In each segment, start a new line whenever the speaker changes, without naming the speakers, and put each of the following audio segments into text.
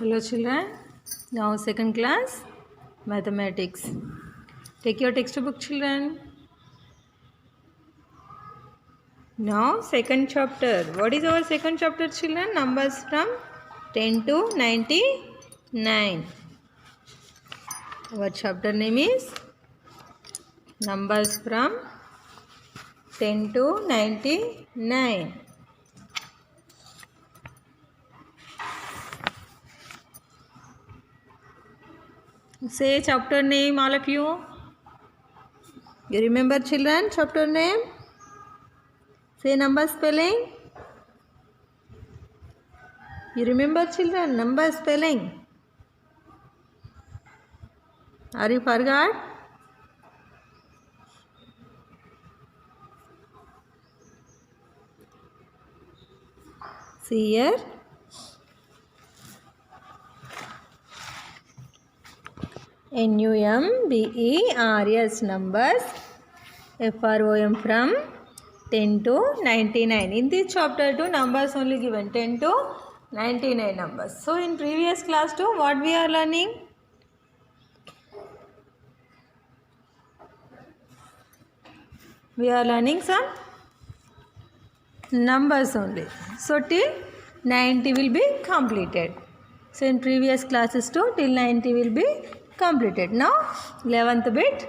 Hello children, now second class mathematics. Take your textbook children. Now second chapter. What is our second chapter children? Numbers from 10 to 99. Our chapter name is Numbers from 10 to 99. Say chapter name, all of you. You remember children chapter name? Say number spelling. You remember children number spelling? Are you forgot? See here. NUMBERS numbers FROM from 10 to 99. In this chapter 2 numbers only given 10 to 99 numbers. So in previous class 2 what we are learning? We are learning some numbers only. So till 90 will be completed. So in previous classes 2 till 90 will be completed. Now 11th bit.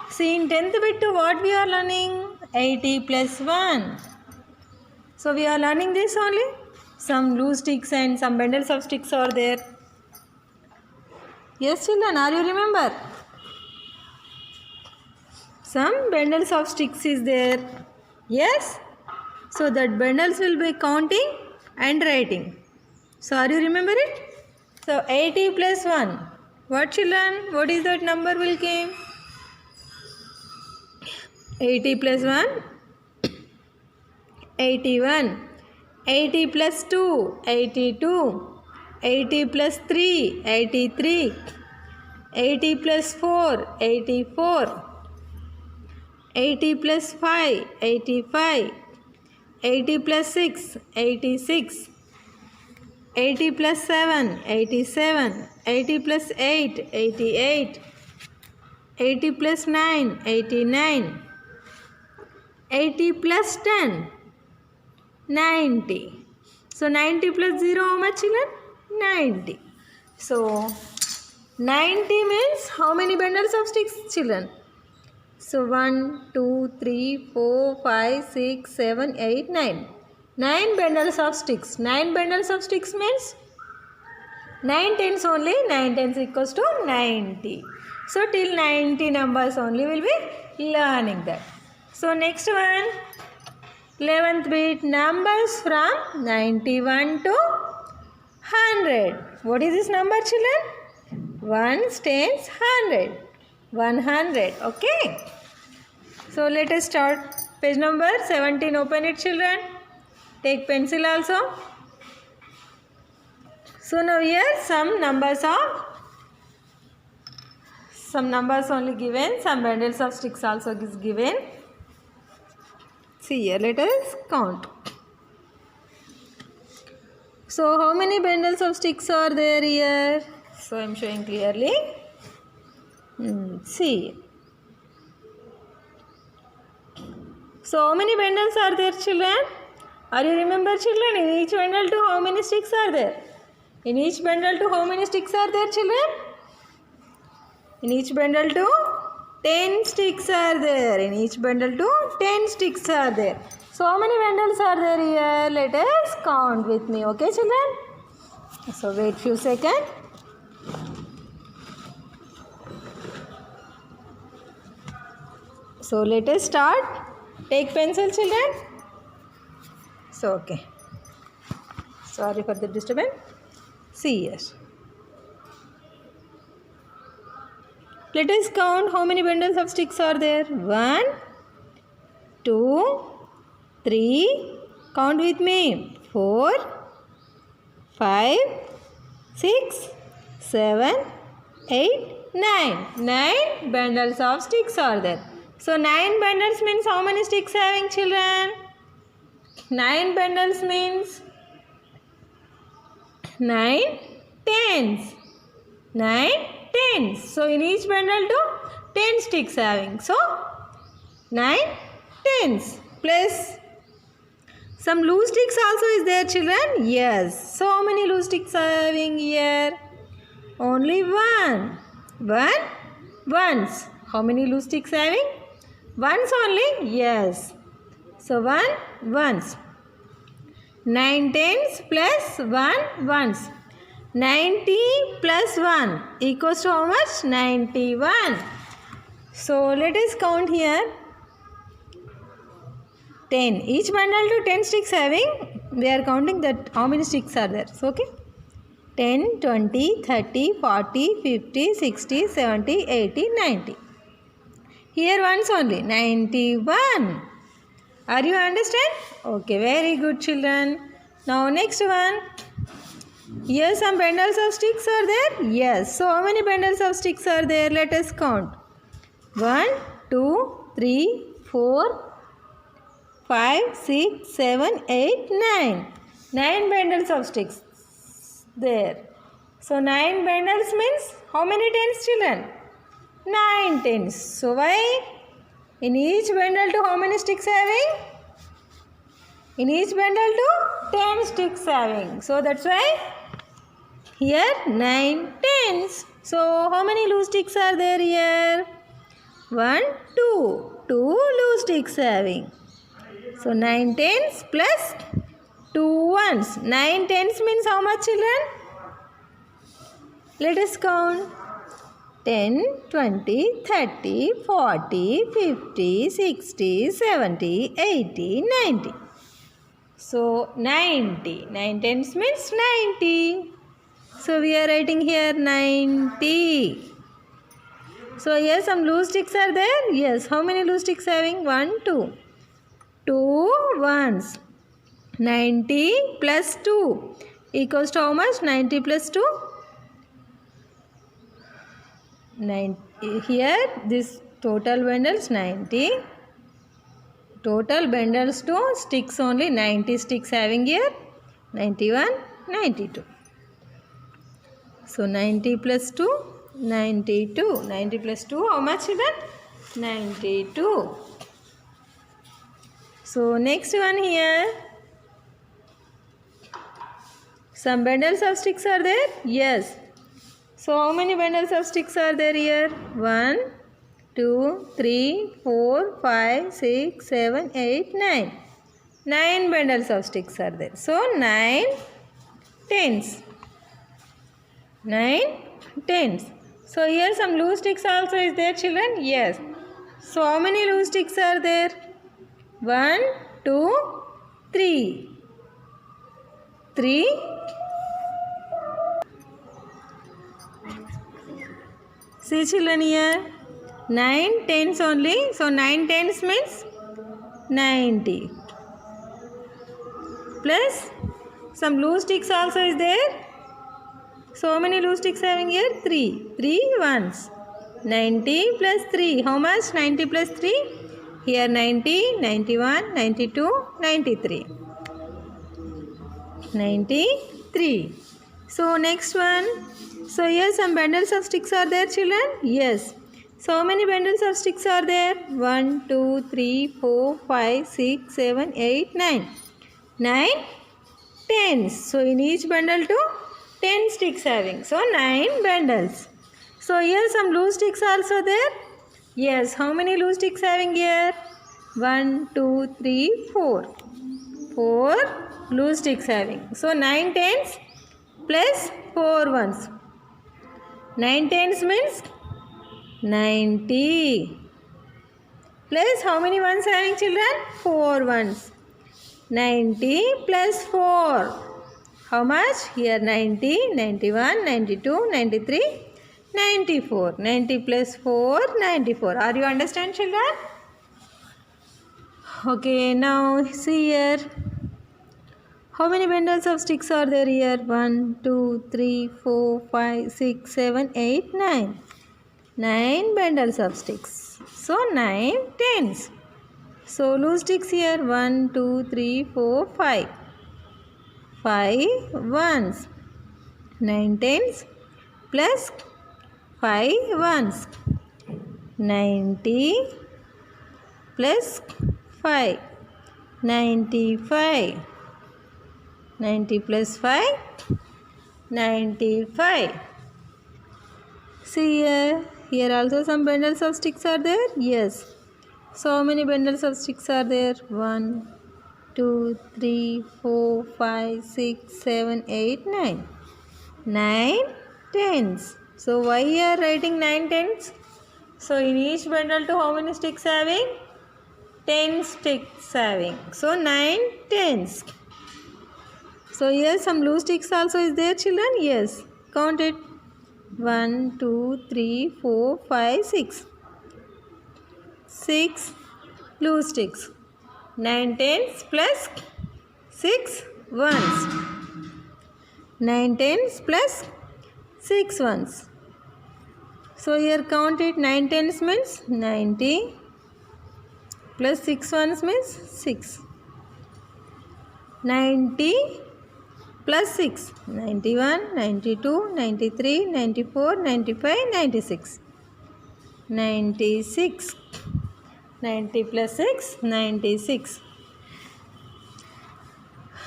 See in 10th bit to what we are learning? 80 plus 1. So we are learning this only. Some loose sticks and some bundles of sticks are there. Yes children, are you remember? Some bundles of sticks is there. Yes? So that bundles will be counting and writing. So are you remember it? So 80 plus 1. What children? What is that number will came? 80 plus 1? 81. 80 plus 2? 82. 80 plus 3? 83. 80 plus 4? 84. 80 plus 5? 85. 80 plus 6? 86. 80 plus 7? 87. 80 plus 8? 88. 80 plus 9? 89. 80 plus 10? 90. So 90 plus 0 how much children? 90. So 90 means how many bundles of sticks children? So 1, 2, 3, 4, 5, 6, 7, 8, 9. 9 bundles of sticks. 9 bundles of sticks means 9 tens only. 9 tens equals to 90. So till 90 numbers only will be learning that. So next one, 11th bit, numbers from 91 to 100. What is this number children? 1 tens 100. 100. Okay. So let us start. Page number 17. Open it children. Take pencil also. So now here some numbers only given. Some bundles of sticks also is given. See here, let us count. So how many bundles of sticks are there here? So I am showing clearly. See. So how many bundles are there children? Are you remember children? In each bundle to how many sticks are there? In each bundle to how many sticks are there children? In each bundle to 10 sticks are there. In each bundle to 10 sticks are there. So how many bundles are there here? Let us count with me. Okay children? So wait few seconds. So let us start. Take pencil children. So okay. Sorry for the disturbance. See here. Let us count how many bundles of sticks are there. 1, 2, 3. Count with me. 4, 5, 6, 7, 8, 9. 9 bundles of sticks are there. So 9 bundles means how many sticks having children? 9 bundles means 9 tens. 9 tens. So in each bundle to 10 sticks having. So 9 tens. Plus some loose sticks also is there, children. Yes. So how many loose sticks are having here? Only one. One ones. How many loose sticks having? Ones only? Yes. So 1 ones. 9 tens plus 1 ones. 90 plus 1 equals to how much? 91. So let us count here. 10. Each bundle to 10 sticks having. We are counting that how many sticks are there. So okay. 10, 20, 30, 40, 50, 60, 70, 80, 90. Here ones only. 91. Are you understand? Okay, very good, children. Now next one. Here some bundles of sticks are there. Yes. So how many bundles of sticks are there? Let us count. 1, 2, 3, 4, 5, 6, 7, 8, 9. 9 bundles of sticks there. So 9 bundles means how many tens, children? 9 tens. So why? In each bundle to how many sticks having? In each bundle to 10 sticks having. So that's why here 9 tens. So how many loose sticks are there here? 1, 2. 2 loose sticks having. So 9 tens plus 2 ones. 9 tens means how much, children? Let us count. 10, 20, 30, 40, 50, 60, 70, 80, 90. So 90. 9 tens means 90. So we are writing here 90. So here some loose sticks are there. Yes. How many loose sticks having? 1, 2. 2 ones. 90 plus 2 equals to how much? 90 plus 2? 9. Here this total bundles 90. Total bundles to sticks only 90 sticks having here. 91, 92. So 90 plus 2, 92. 90 plus 2, how much is that? 92. So next one here. Some bundles of sticks are there? Yes. So how many bundles of sticks are there here? 1, 2, 3, 4, 5, 6, 7, 8, 9. 9 bundles of sticks are there. So 9 tens. 9 tens. So here some loose sticks also is there, children? Yes. So how many loose sticks are there? 1, 2, 3. 3. See, children, here 9 tens only. So 9 tens means 90. Plus some loose sticks also is there. So how many loose sticks having here? 3. 3 ones. 90 plus 3. How much? 90 plus 3? Here 90, 91, 92, 93. 93. So next one. So here some bundles of sticks are there, children? Yes. So how many bundles of sticks are there? 1, 2, 3, 4, 5, 6, 7, 8, 9. 9 tens. So in each bundle to 10 sticks having. So 9 bundles. So here some loose sticks also there. Yes. How many loose sticks having here? 1, 2, 3, 4. 4 loose sticks having. So 9 tens plus 4 ones. 9 tens means 90. Plus how many ones having, children? 4 ones. 90 plus 4. How much? Here 90, 91, 92, 93, 94. 90 plus 4, 94. Are you understand, children? Okay, now see here. How many bundles of sticks are there here? 1, 2, 3, 4, 5, 6, 7, 8, 9. 9 bundles of sticks. So 9 tens. So loose sticks here 1, 2, 3, 4, 5. 5 ones. 9 tens plus 5 ones. 90 plus 5. 95. 90 plus 5. 95. See here also some bundles of sticks are there. Yes. So how many bundles of sticks are there? 1, 2, 3, 4, 5, 6, 7, 8, 9. 9 tens. So why you are writing 9 tens? So in each bundle to how many sticks having? 10 sticks having. So 9 tens. So here some blue sticks also is there, children? Yes. Count it. 1, 2, 3, 4, 5, 6. 6 blue sticks. 9 tens plus 6 ones. 9 tens plus 6 ones. So here count it. 9 tens means 90 plus 6 ones means 6. 90 plus 6. 91, 92, 93, 94, 95, 96. 96. 90 plus 6, 96.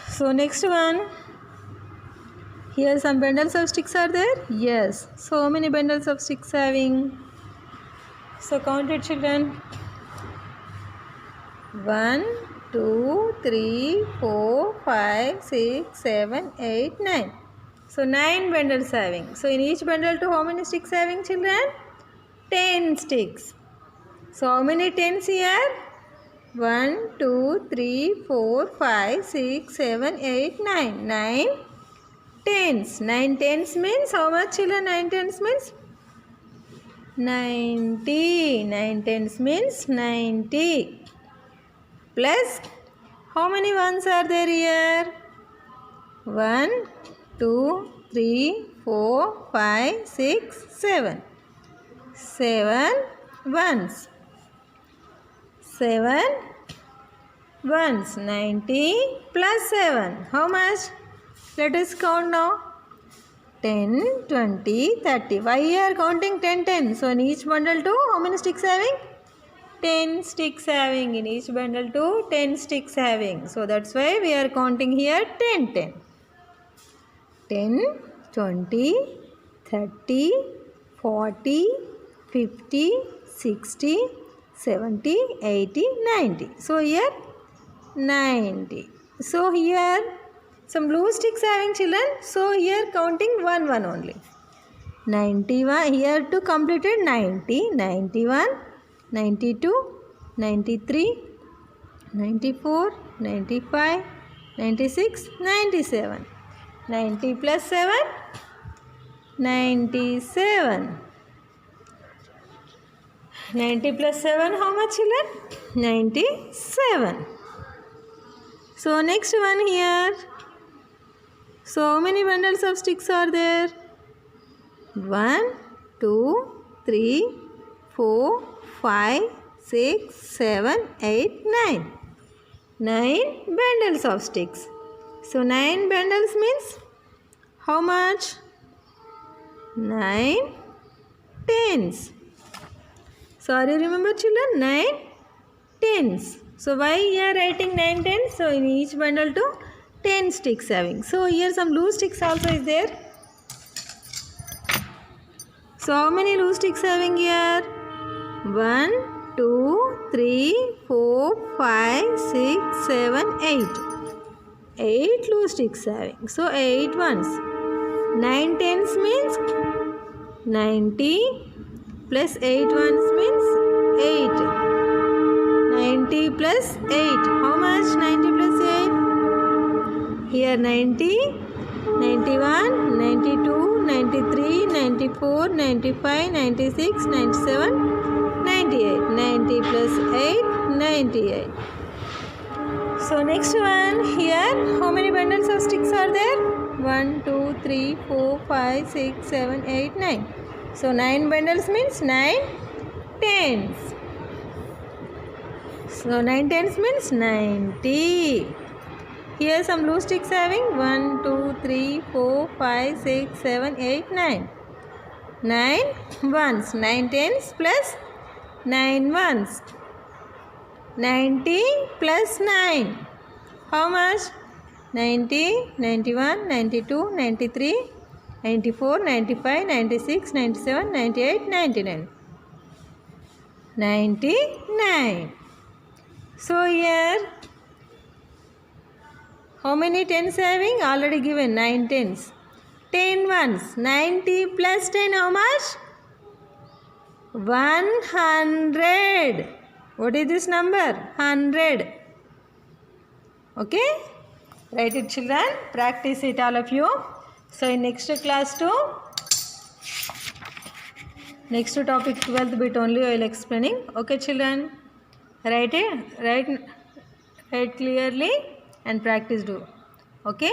So next one. Here some bundles of sticks are there? Yes. So how many bundles of sticks having? So count it, children. 1, 2, 3, 4, 5, 6, 7, 8, 9. So 9 bundles having. So in each bundle to how many sticks having, children? 10 sticks. So how many tens here? 1, 2, 3, 4, 5, 6, 7, 8, 9. 9 tens. 9 tens means how much, children? 9 tens means 90. 9 tens means 90. Plus how many ones are there here? 1, 2, 3, 4, 5, 6, 7. 7 ones. 7 ones. 90 plus 7. How much? Let us count now. 10, 20, 30. Why you are counting 10, 10? So in each bundle to how many sticks having? 10 sticks having. In each bundle to 10 sticks having. So that's why we are counting here 10, 10. 10, 20, 30, 40, 50, 60, 70, 80, 90. So here 90. So here some blue sticks having, children. So here counting 1, 1 only. 91. Here to completed 90, 91, 92, 93, 94, 95, 96, 97. 90 plus 7, 97. 90 plus 7, how much, children? 97. So next one here. So how many bundles of sticks are there? 1, 2, 3, 4, 5, 6, 7, 8, 9. 9 bundles of sticks. So 9 bundles means how much? 9 tens. So are you remember, children? 9 tens. So why you are writing 9 tens? So in each bundle to 10 sticks having. So here some blue sticks also is there. So how many blue sticks having here? 1, 2, 3, 4, 5, 6, 7, 8. 8 blue sticks having. So 8 ones. 9 tens means 90 plus 8 ones means 8. 90 plus 8. How much? 90 plus 8. Here 90, 91, 92, 93, 94, 95, 96, 97, 98. 90 plus 8, 98. So next one here, how many bundles of sticks are there? 1, 2, 3, 4, 5, 6, 7, 8, 9. So 9 bundles means 9 tens. So 9 tens means 90. Here some blue sticks having 1, 2, 3, 4, 5, 6, 7, 8, 9. 9 ones. 9 tens plus 9 ones. 90 plus 9. How much? 90, 91, 92, 93, 94, 95, 96, 97, 98, 99. 99. So here, how many tens having? Already given 9 tens. 10 ones. 90 plus 10, how much? 100. What is this number? 100. Okay? Write it, children. Practice it, all of you. So in next class too, next topic 12th bit only I will explaining. Okay, children. Write it. Write clearly and practice do. Okay.